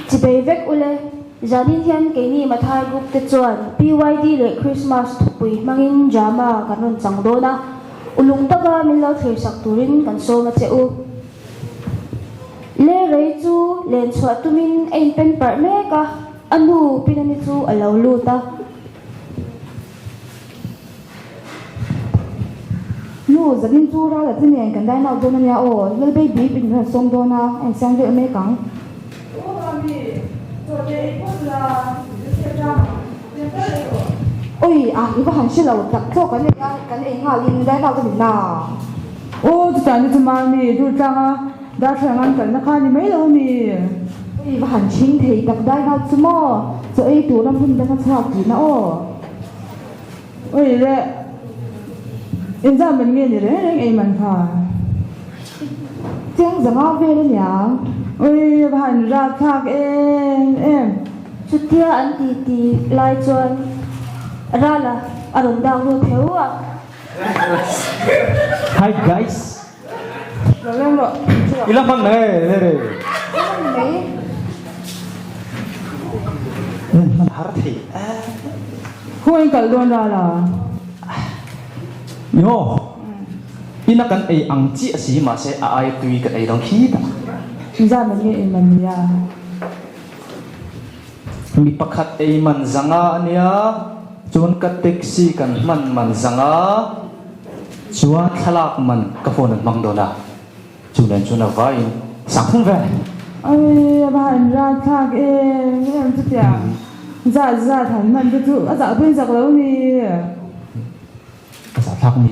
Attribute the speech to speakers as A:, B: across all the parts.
A: chỉ bay vek ule gia đình hiền cái ni mà thay group te chuan PYD le Christmas thupui mangin drama kan ron chang do na ulung taka min lo thir sak turin kan so ma cheu le rei chu len chwa tumin ein pen par me ka anu pinani chu alo lu ta
B: nu gia đình chu ra là thế này cần đại nào do na o le baby bin ra song do na anh sang về me kang ôi à 이거 한 실로 딱 저거 내가 애가 인다가 그랬나
C: ô tôi chẳng như mà mi tôi chẳng à đã chẳng ăn cảnh nó khai như mấy đâu mi
B: 이거 한 신태 딱 다가 뭐 저 애 도람 좀 내가 찾기 나
C: ôi đấy em ra mình nghe gì đấy em mình phải
B: tiếng giọng về đấy nhá
C: ôi bạn ra khác em
A: chutia an ti ti lai chuan ra la aron dang ru theu a
D: Hi guys.
C: rồi em rồi
D: Ilang bang này.
B: đấy
D: Man harthi.
C: không anh cần luôn ra là
D: Yo. Ina kan ai ang chi si ma se ai tui ka ai dong khi ta.
C: ra mình nghe em mình ya
D: Mi pakhat ai man zanga ania. Chuan ka taxi kan man zanga. Chuan thalak man ka phone an mang dona. Chuan chuan a vai sang phun ve.
C: ôi bạn ra khác em chút tiếng ra thằng mình tôi chịu dạ bên giặc lâu đi
D: Sa thak mi.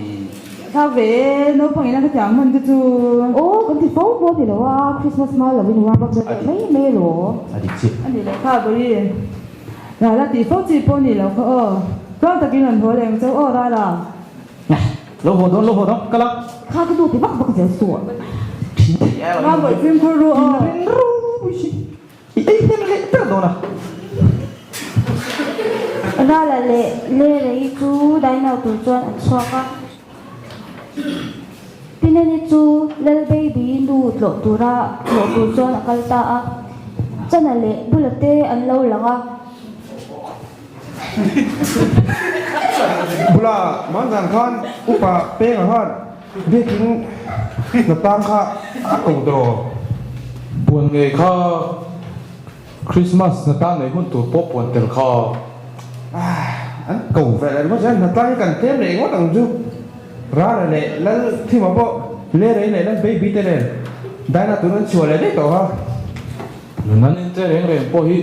C: khác về nó phải là cái tiếng mình tôi chịu
B: ô cái thì phố phố thì đó Christmas mà là bên ngoài bắc mấy mê lỗ
D: Adi chi.
C: anh đi lại khác đi là tỷ phúc chỉ bốn đi là có ta kinh lần hồi đèn châu ô ra là
D: Nè, lo ho don kala.
B: khác cái đồ thì bắc bắc dễ sủa
C: mà bởi phim thôi rồi
D: Ai tem le perdona.
A: ra la le rei chu dai nau tu chuan an chwa ka pinani chu lel baby lu tlo tura lo tu chuan akal ta a chana le bulate an lo langa
E: Bula manjan khan upa peng khan beking natang kha akongdo
F: buồn ngày kha Christmas na ta này hun tu pop buồn tel kha
E: an cầu về lại nó sẽ natang kan tem le ngot ang ju ra le la thi ma bo le re le la baby te le dai na tu nan chua le de to ha
F: nan in te reng reng po hi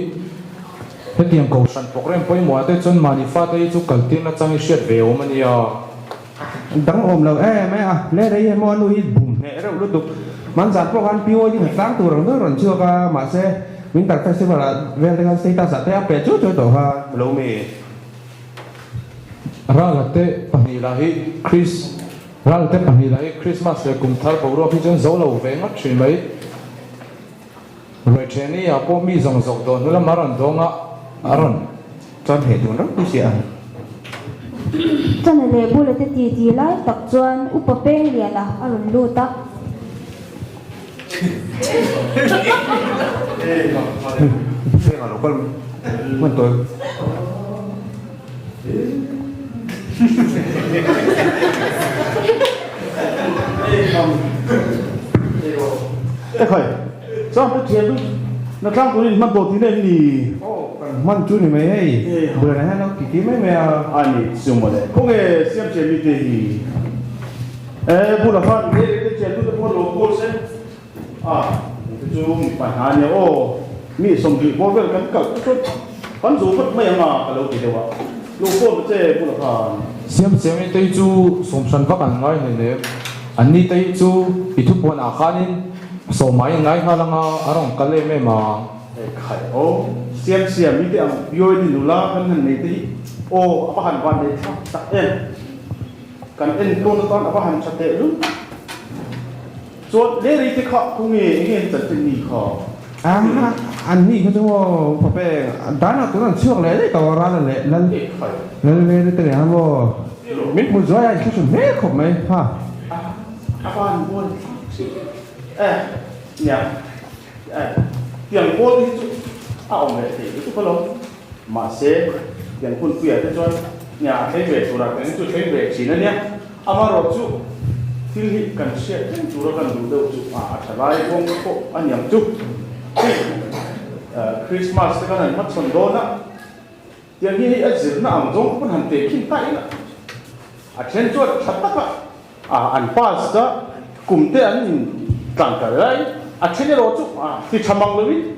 F: he tiang ko san pok reng po mo ate chon mani fa te chu kal tin na chang shet ve o mani ya
E: dang om lo me a le re mo nu hi bum ne ra lu duk manjan po kan piwo ji tang tu rong ron chua ka ma se winter festival la vel de kan status sa te a pe chu chu to ha lo me
F: ra la te pani la hi ra la te pani la hi Christmas le kum thar po ro hi chen zo lo ve ngat chin mai rồi chen ni a po mi zong zong do nu la maran do nga aron
E: chon he tu ro ku sia
A: chana le bulate ti lai tak chuan upa peng lian a aron lu ta
E: se ma lo kol mon to
G: ê khởi sao cái chuyện nó trang của mình mang đồ tí này đi
E: man chu ni me hey bữa nay nó kiki me me
G: anh siêu mà đấy không nghe xem chuyện như thế gì ê bố là fan cái chuyện lúc đó bố cô sẽ cái chú mình phải hà nhiều ô mi sống thì bố về cái cậu chút hắn dù mất mấy mà cái lâu thì đâu ạ lâu cô mới chơi bố là fan
F: xem te chu som san vak an ngai ne ne an ni te chu ithu pon a khanin so mai ngai halanga arong kale me ma
G: khởi ô xem như thế à yoi đi nula cái này tí ô apa han van đấy tak em kan en tôn tôn apa han chate lu chốt lấy đi thì khó không nghe chặt chân nhị khó
E: an ni ko jo pa pe da na tu nan chuak le de to ra le lan le te ha bo mit mu zo ya chu chu me khop mai ha
G: apa han buồn nè tiang bol itu awam itu kalau masih yang pun punya itu nya hebe surat itu hebe sini nya amar waktu pilih kan siapa yang surat kan dulu tu asalai kong anyam tu Christmas itu kan mat sondona yang ini azir na amjong pun hantar kinta ina achen tu chataka anpas dah kumte anin tangkalai achen rotu ti chamang lebih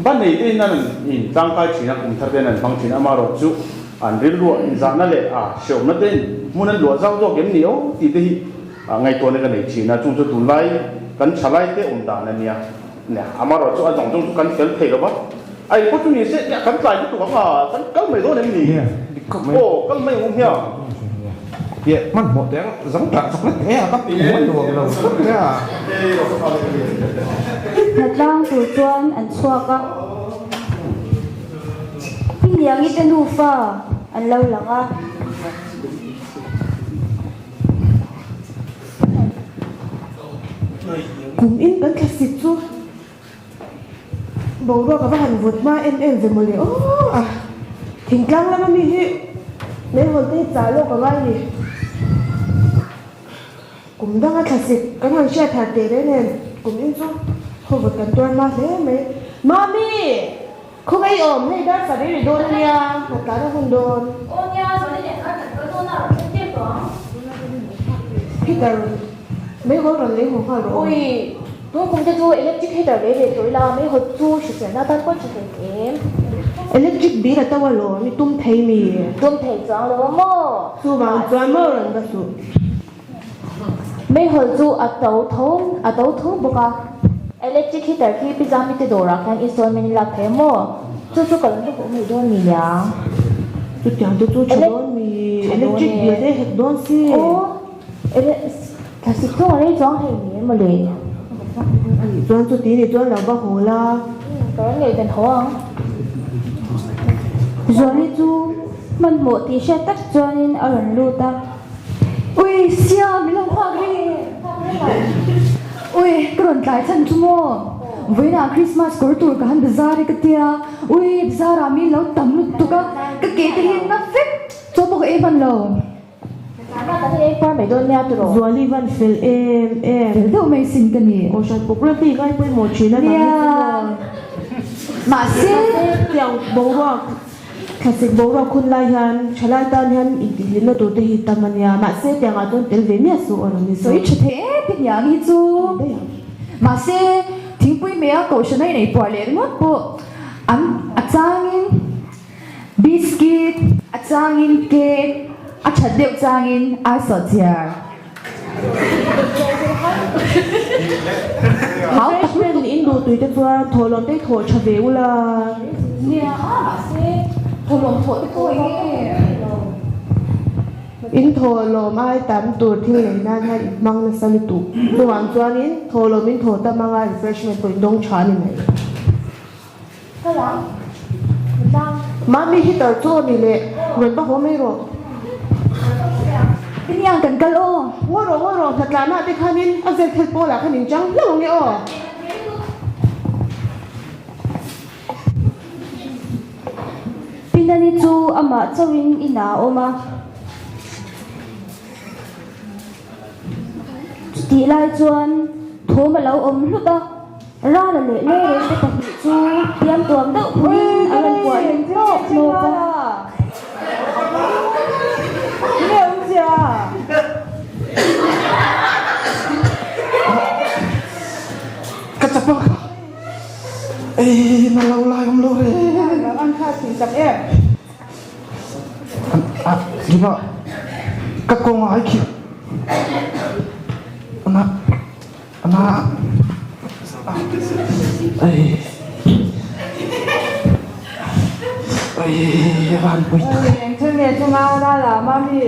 G: ban nei te nan in tangkai china kumthar te nan bang china ma rotu an ril ruwa in zana le show na ten munan luwa zau zo gem nio ti te ngai to ne ka nei china chung chu tu lai kan chalai te da na nia ne amaro chu a jong jong kan fel thei lo ba ai ko tu ni se ya kan tlai tu ka kan kal mai do ne ni o kal mai um hia
E: ya man mo te zang ta sak le te ka pi mo do lo ya
A: Natlang tu chuan an chuaka piniang iten hufa an lo langa
C: cùng in đến cái xịt chú bầu đó các bạn vượt ma em về một liệu thỉnh căng lắm anh đi mấy hôm tết trả luôn các bạn đi cũng đang cái xịt cái hàng xe thả tệ đấy nè cùng in chú không vượt cần tuan mà thế mấy mami không ai ổn hay đã phải để đồn nha một cái nó không đồn heater mấy hôm rồi lấy một hai rồi
A: ui tôi cũngจะดู electric heater เลยเลยตัวเราไม่หดจูฉุกเฉินหน้าตั้งก็ฉุกเฉินเอง
C: electric bill là tao lo mi tum thấy mi
A: ตุ้มเทจังเลยว่าโม่
C: su vào专门人的su
A: ไม่หดจูอัตโต้ทุ่งบอกว่า electric heater ที่พิจารณาที่ตัวรักกัน installment หลักเทโม่จู่ๆก็เลยต้องมีโดนมีอย่าง
C: tu chẳng tu cho đón mi electric bill đấy hết đón xí
A: โอ้ถ้าสิทุ่งอะไรจ้องให้เนียมาเลย
C: 专做地里专老把火啦
A: ก็เลยเป็นท้องส่วนนี้จูมันหมดที่เช็ดตักจวนนี้อร่อยรู้ตักอุ้ยเสียไม่ลงความเลยอุ้ยกระโดดหลายชั้นชั่วโมงวันน่ะคริสต์มาสก็รู้ตัวกันบิซาร์ก็เตียอุ้ยบิซาร์มีเราตั้มลุกตุกะก็เกตเห็นนะฟิกจบก็เอวันเราแต่ที่เอ็กซ์ไม่โดนเนี่ยตัว
C: rồi đi văn phil em
A: เดี๋ยวไม่สิ่งกันนี่
C: ô sao bốc lên thì ngay quay một chuyến này
A: เนี่ยมาเสีย
C: tiếng bố rock classic bố rock kun lai han chalai tan han ikili na to te hitamanya ma se tiếng à ton tel ve mi asu on ni
A: 所以出題เป็นอย่างนี้จูมาเสียทิ้งปุ้ยเมียกูฉันในปล่อยเลยมั้งปุ๊อันอาจารย์บิสกิตอาจารย์เค้กอาจารย์เด็กจางอินอาสเจียร์
C: how men in do tu te tua tholon te tho chave ula
A: เนี่ยมาเสียผมลงโทษไปตัวเอง
C: in tho lo mai tam tu thi le na ha mang na sal tu tu wan chuan in tho lo min tho ta manga refreshment ko dong cha ni mai
A: เท่าไหร่จ้าง
C: mami hi tar chu ni le ron pa ho mai ro
A: เป็นอย่างกันกันโอ้
C: wo ro thatla te khanin azel thel po la khanin chang lo nge o
A: ปีนั้นนี่จูอามาเจ้าวินอินาโอมาตีลายจวนโทรมาแล้วอมลุตะร่าละเละเล่ไปตะหิจูเตรียมตัวเด้อผู้นี้อะไรกว่าโลกโลกะ
C: 没有家
E: kacapa na lau lai om lo re
C: làm ăn khai thì sập em
E: gina ka ko nga ai ki ana ai van pui
C: em thương mẹ cho mau ra là mami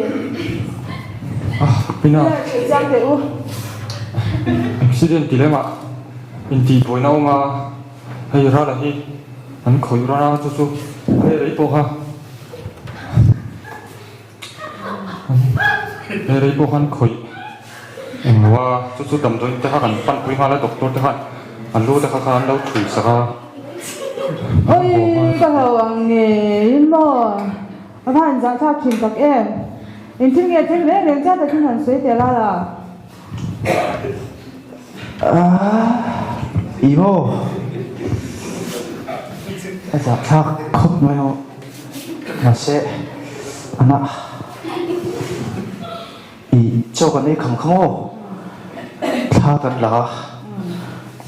F: pina
C: chỉ trang để u
F: accident dilemma in ti boina nga hay ra la hi an khoi ra na chu hay rei po ha hay rei po han khoi en wa chu dam doi te ha kan pan pui ha la doctor te ha อันรู้แต่ข้าเราถุยสัก
B: เอ้ยก็เหวังเนี่ยมั่วอาผ่านจะชอบกินกับเอ็มอินทิเงียทิ้งเลยเรื่องจ้าแต่ที่หันสวยเดียวละ
D: อีโมอาจารย์ทักคบมาแล้วมาเสะอันน่ะอีเจ้ากันนี่คำขโมยถ้ากันละ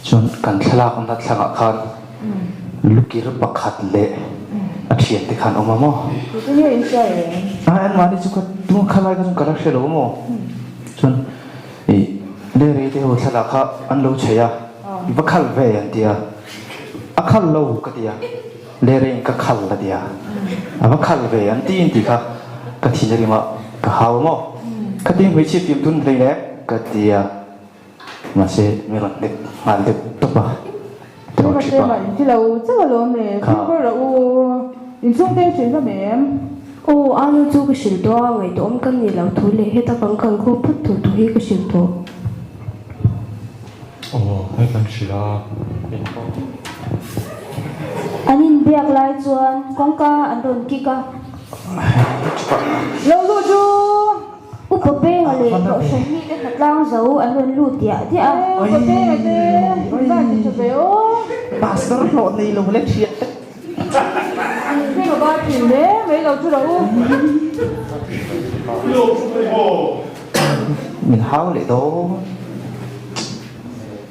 D: จนกันทะเลาะกันนัดทางกันลูกกีรปักขัดเละอาเทียนที่ขันออกมาโม่
B: ที่นี่อินเสีย
D: อันมาดิจุกตัวขลายกันกระเชลโม่จนอีเรื่องที่หัวทะเลาะกันอันรู้เชียบักขัดเวียนเดียอักขัดเล่ากันเดียเรื่องก็ขัดละเดียบักขัดเวียนที่อินที่ค่ะก็ที่จะริมาก็หาวโม่ก็ที่วิชิตยิมทุนเลยเนี่ยก็เดียมาเสะมีรถเด็กมาเด็กตุ๊บะเดี๋ยว
B: ก็
D: ชิ
B: เต็ม
D: บะ
B: ที่เรา这个罗美พี่ก็เราอินส่งเต็มชิ้นก็เหม็น
A: โอ้อานุจูก็สิลตัวไว้ตัวอมกันนี่เราทุเรศให้ตะกังกันกูพุทธทุเรศก็สิลตัว
F: โอ้ให้กันชิลาเป็นพ่อ
A: อันนี้เบียกลายจวนกองกาอันโดนกิกา
B: เราดูจู
A: อุปเป้งอะไรเราใช้มีดตัดล่างเสาอันโดนลูดเดียที่อ่ะ
B: ก็เต็มเต็มบ้านจะเปโอ
D: บาสเตอร์โหลดนี่ลงเล็กเชีย
B: พี่ก็บ้านกินเลยไม่เราจูเรา
D: mình hao lại đó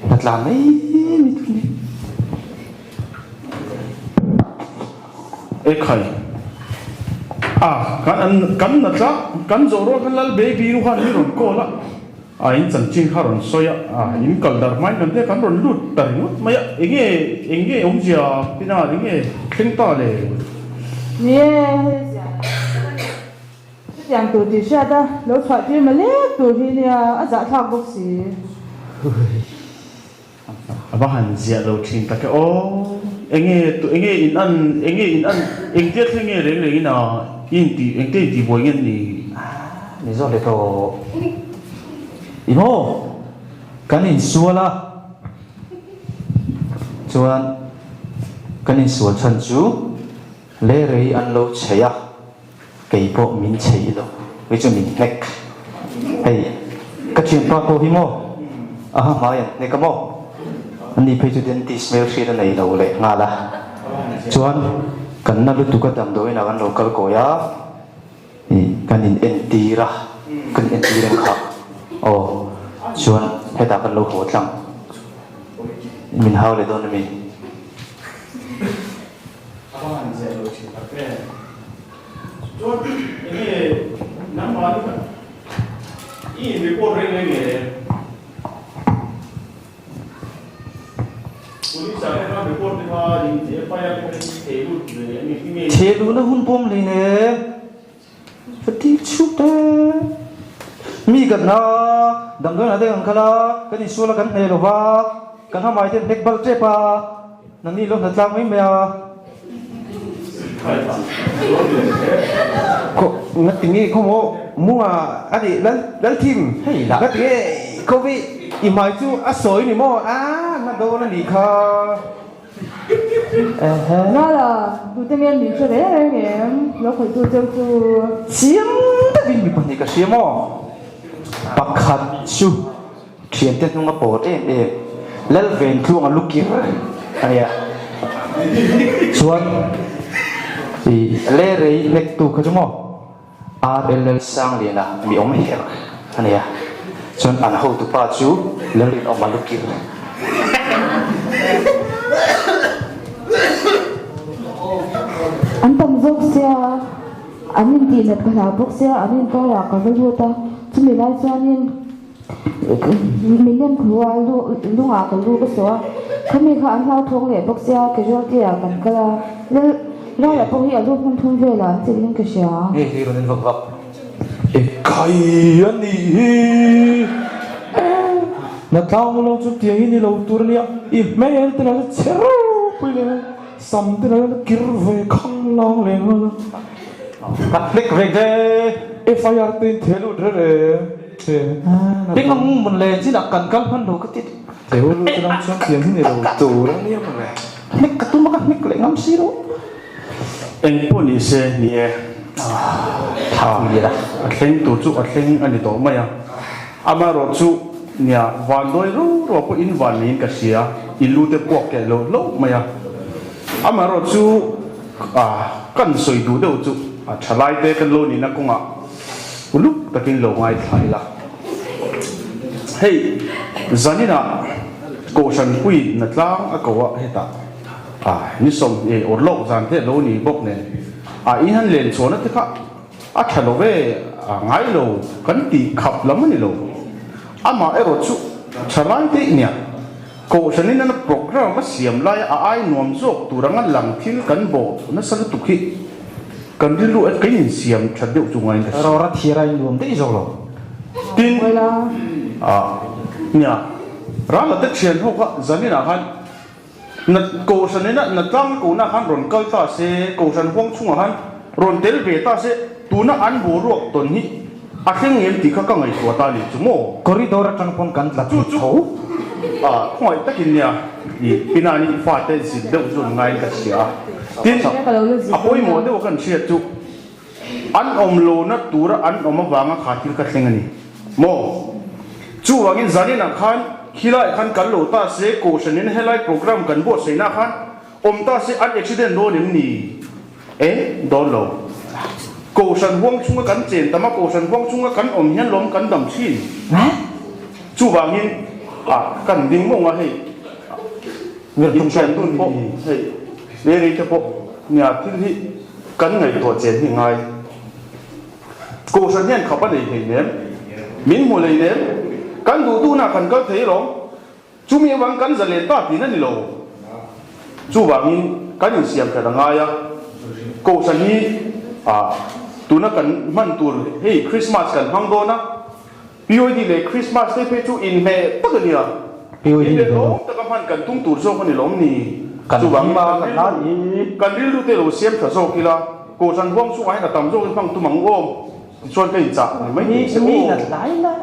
D: đặt làm ấy
G: เอ้ใครกันนะจ๊ะกันโจรกันแล้วเบบี้รู้ว่านี่รอนโกละอินจันจิงฮารอนโซยอินกัลดาร์ไม่กันเท่กันรอนลุดตารินุไม่เอ็งเอ๋อมจีอ่ะพี่น้าเอ็งเข่งตาเลย
B: เนี่ยอย่างตัวที่เชื่อได้เราถอดที่มาเล็กตัวที่เนี่ยอาจจะทำบุกสี
G: บ้านเสียเราทิ้งตะแกโอ้เอ็งตัวเอ็งอินอันเอ็งเทียบเอ็งเรื่องนี้นะอินตีเอ็งเทียบตีบอยเงินนี่
D: นี่ก็เลยก็อีโมกันอินสัวละชวนกันอินสัวชันจูเล่เลยอันโลเชียเกี่ยวกับมินเชียโลวิจุมินเล็กเฮ้ยก็ชิมปลาโคฮิโมมาอย่างนี่ก็โมอันนี้พี่จุดเด่นที่สเมลชีนั่นเองเราเลยงาละชวนกันนั่นรู้ตุกดำโดยนักการโลกาลโกยากันอินเอ็นตีระกันเอ็นตีเรื่องข้าโอ้ชวนให้ตากันโลกหัวตั้งมินฮาวเลยโดนมิน
G: จนนี่น้ำมันอีรีพอร์ตเรื่องนี้คุณที่สั่งให้มารีพอร์ตที่ว่าดีเจ็บไปอะไรก็เทลุเลยนี่ที่มี
D: เชลูนะหุ่นปมเลยเนี่ยปฏิชุดเด้มีกันนะดังกันอะไรกันกันละกันนี่ชัวร์กันเฮโลวะกันทำไมเด็กเด็กบัลเจ็บปะนั่นนี่ลงนัดจังไม่เมีย
E: ก็นัดนี้เขาโม่มั่วอดีตแล้วทีมนัดนี้เขาไปอีหมายจู่อ่ะสวยนี่โม่นัดโดนนั่นดีค่ะ
B: น่าละดูเต็มยันดีเฉยเลยเนี่ยเราเคยดูเจ้าตัว
D: เสียมแต่บินมีปัญหากับเสียมอ๋อปักขัดชูเขียนเต้นตรงกระโปรงแล้วเวนคลุงลูกกิ๊กอะไรอ่ะชวนเล่เลยเล็กตัวเขาจะมั้งRL สร้างเลยนะมีอมเหรออันนี้อ่ะชวนอันเขาตัวป้าจูแล้วเรียนออกมาลูกกิ๊ก
B: อันตั้มจกเสียอันนี้ตีนัดกระดาษพวกเสียอันนี้ก็อยากกับไปดูตาที่มีหลายส่วนนี่มีเงินครัวลูกอากับลูกก็สวยเขามีข้าวอันเท่าทงเลยพวกเสียเกี่ยวกับที่อยากกันก็แล้วเราอยากพวกที่อยากลูกมันทุ่งเวลาจะเลี้ยงกระเสีย
D: เฮ้ยเราเน้นฟัง
F: ใครอันนี้นักข่าวเราจุดที่นี่เราตัวนี้อีแม่เห็นแต่เราเชื่อไปเลยสัมแต่เราคิดว่าข้างล่างเลยนะ
D: ปักเล็กเร่งเด้
F: FIR ตื่นเทลุเด้อ
D: เด็กน้องมันเลยที่หลักกันกันพันดูก็ติด
F: thế ôi lúc đó chúng tiền thì đầu tù đó nhiều mà này nick cái tu mắc nick lại ngắm xí đó
G: anh bún đi xe nhỉ
D: thằng gì đó
G: anh tổ chức anh anh tổ mày à ama rồi chú nhỉ van đôi rồi có in van in cái gì à ilu te bọc cái lâu mày à ama rồi chú cần soi đủ đâu chú trả lại te cái lô này nó cũng lúc ta kinh lâu ngay thay là hey zani na ko san quy na tlang a ko he ta ni som e or lok zan the lo ni bok ne in han len chona te kha thalo ve ngai lo kan ti khap lam ni lo ama ero chu chalai te nya ko san na program ma siam lai ai nom jok turanga lang thil kan bo na sal tu khi kan ri lu at kain siam thadeu chu ngai ka
D: rồi ra thì ra luôn đấy rồi
G: tin
B: wala
G: nya ra la te chen ho ka zani na han na ko san na tlang ko na han ron kal ta se ko san hong chung han ron tel ve ta se tu na an bo ro ton hi a kheng ngem ti kha ka ngai to ta ni chu mo
D: corridor trong phong cảnh là
G: chu chu khoi takin nya i pinani fa te sin de zun ngai ka sia tin apoi mo de kan sia chu an om lo na tura an om awanga khatir ka thlengani mo chu wangin zani na khan khilai khan kan lo ta se ko sanin helai program kan bo seina khan om ta se an accident do nim ni do lo ko san huang chunga kan chen tama ko san huang chunga kan om hian lom kan dam chin chu wangin kan ding mo nga hei ngir tum chen tun po hei le ri te po nya thil hi kan ngai to chen hi ngai ko san hian khapa nei hei nem min mo lei nem kan du tu na kan kal thei lo chu mi wang kan zalen ta pi na ni lo chu wangin kan in siam ka nga ya ko san hi tu na kan man tur hey Christmas kan hang do na POD le Christmas te pe chu in me ta ka nia
D: POD
G: le lo ta ka man kan tung tur so kan ni lom ni chu wang ma kan na ni kan ril lu te lo siam tha so kila ko san huang su ai na tam zo phang tu mang om chuan kai cha ni mai ni se
D: mi là lái là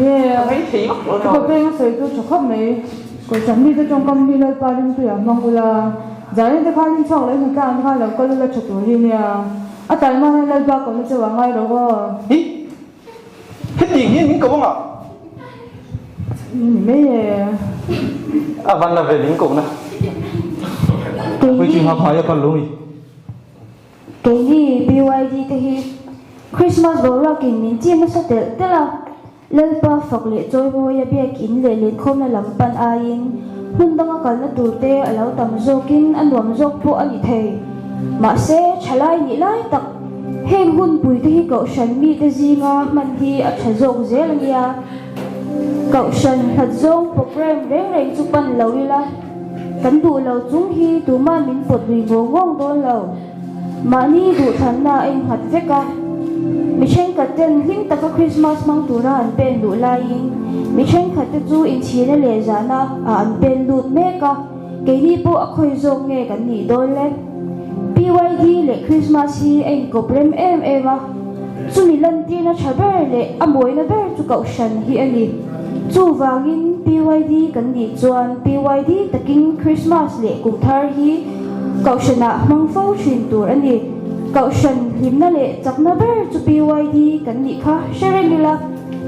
B: yeah
D: thấy thì
B: ko pe nga sei tu chokha me ko san ni te chong kam mi la pa rin tu ya mang ula zai te khalin chok le na kan kha la ko la chotu ri nia a tal ma la ba ko le chawa ngai ro go
D: hi hết tiền hiên cậu không ạ
B: me
D: văn là về lính cậu nè với trường hợp hỏi con luôn
A: cái gì BYD thì Christmas đồ ra kỷ niệm chi mà sao thế là lên ba phật lệ trôi vô ya bia kín lệ lên không là làm ban ai hun đang cần là tụt tê ở lâu tầm jokin ăn uống jok po anh thề mà sẽ trả lại nhị lại tập heng hun bùi thì cậu sân mi cái gì mà mình thì ở trả jok dễ là nha cậu sân thật jok program rèn rèn chụp ban lâu đi la cắn đủ lâu chúng hi tụ mà mình bột vì vô ngon đôi lâu mà ni đủ thằng na anh hạt vét cả Michen katen hing taka Christmas mang tura an pen lu lain Michen kate chu in chine le jana an pen lut meka ke ni po akhoi zong nge kan ni dole BYD le Christmas hi en ko prem eva chu ni lan ti na chaber le amoi na ber chu kau shan hi ani chu wangin BYD kan ni chuan BYD taking Christmas le kum thar hi kau shana mang fo thin tur ani cậu sân hiếm na lệ chắc na ber chu BYD kan ni kha sharing nila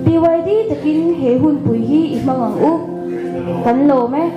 A: BYD takin he hun pui hi imang ang u kan lo me